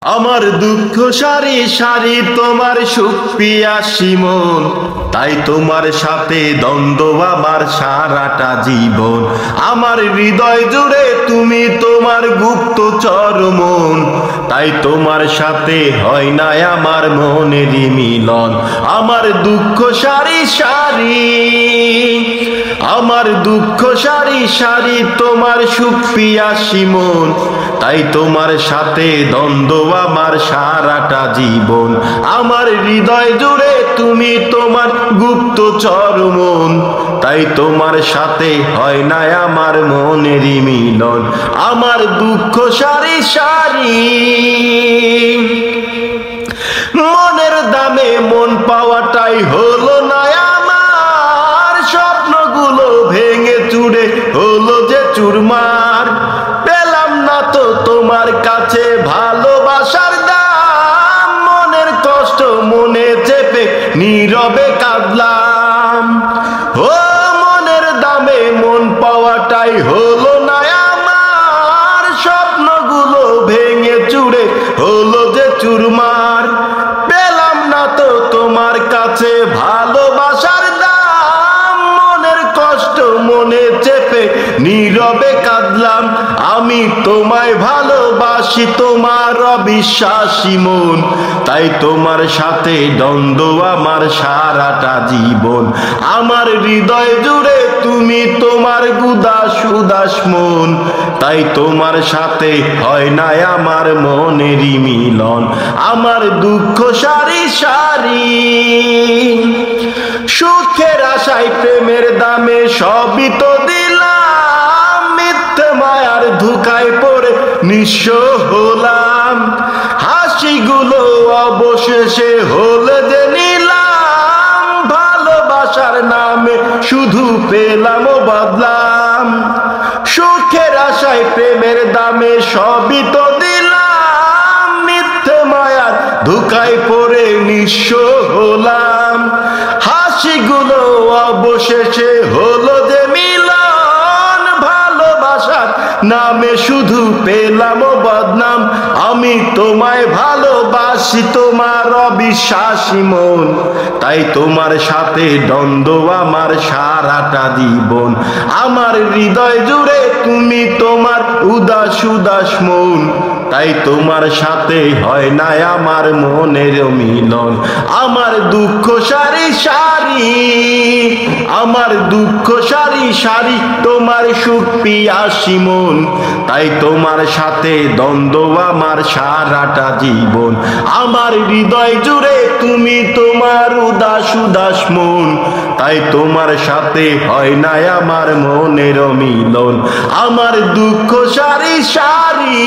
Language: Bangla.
আমার দুঃখ সারি সারি তোমার সুখ পিয়াসী মন, তাই তোমার সাথে দ্বন্দ্ব আমার সারাটা জীবন। আমার হৃদয় জুড়ে তুমি তোমার গুপ্তচর মন, তাই তোমার সাথে হয় না আমার মনেরই মিলন। আমার দুঃখ সারি সারি, আমার দুঃখ সারি সারি তোমার সুখ পিয়াসী মন, তাই তোমার সাথে দ্বন্দ্ব আমার সারাটা জীবন। আমার হৃদয় জুড়ে তুমি তোমার গুপ্তচর মন, তাই তোমার সাথে হয় না আমার মনেরই মিলন। আমার দুঃখ সারি সারি, মনের দামে মন পাওয়াটাই হলো না আমার, স্বপ্নগুলো ভেঙে চুরে হলো যে চুরমার। পেলাম না তো তোমার কাছে ভালোবাসার দাম, মনের কষ্ট মনে চেপে নীরবে কাঁদলাম। ও মনের দামে মন পাওয়াটাই হলো না আমার, স্বপ্নগুলো ভেঙে চুরে হলো যে চুরমার। পেলাম না তো তোমার কাছে ভালোবাসার দাম, মনের কষ্ট মনে চেপে নীরবে কাঁদলাম। আমি তোমায় ভালোবাসি তোমার অবিশ্বাসী মন, তাই তোমার সাথে দ্বন্দ্ব আমার সারাটা জীবন। আমার হৃদয় জুড়ে তুমি তোমার উদাস উদাস মন, তাই তোমার সাথে হয় না আমার মনেরই মিলন। আমার দুঃখ সারি সারি, সুখের আশায় প্রেমের দামে সবই তো দিলাম, মিথ্যে মায়ার ধোঁকায় পড়ে নিঃস্ব হলাম। হাসিগুলো অবশেষে হলে যে নিলাম, ভালোবাসার নামে শুধু পেলাম ও বদলাম। সুখের আশায় প্রেমের দামে সবই তো দিলাম, মিথ্যে মায়ার ধোঁকায় পড়ে নিঃস্ব হলাম। হাসিগুলো অবশেষে হলো যে মিলন, ভালোবাসার নামে শুধু পেলাম ও বদনাম। আমি তোমায় ভালোবাসি তোমার অবিশ্বাসী মন, তাই তোমার সাথে দ্বন্দ্ব আমার সারাটা জীবন। আমার হৃদয় জুড়ে তুমি তোমার উদাস উদাস মন, তাই তোমার সাথে হয় না আমার মনের মিলন। আমার দুঃখ সারি সারি, আমার দুঃখ সারি সারি তোমার সুখ পিয়াসী মন, তাই তোমার সাথে দ্বন্দ্ব আমার সারাটা জীবন। আমার হৃদয় জুড়ে তুমি তোমার উদাস উদাস মন, তাই তোমার সাথে হয় না আমার মনের মিলন। আমার দুঃখ সারি সারি।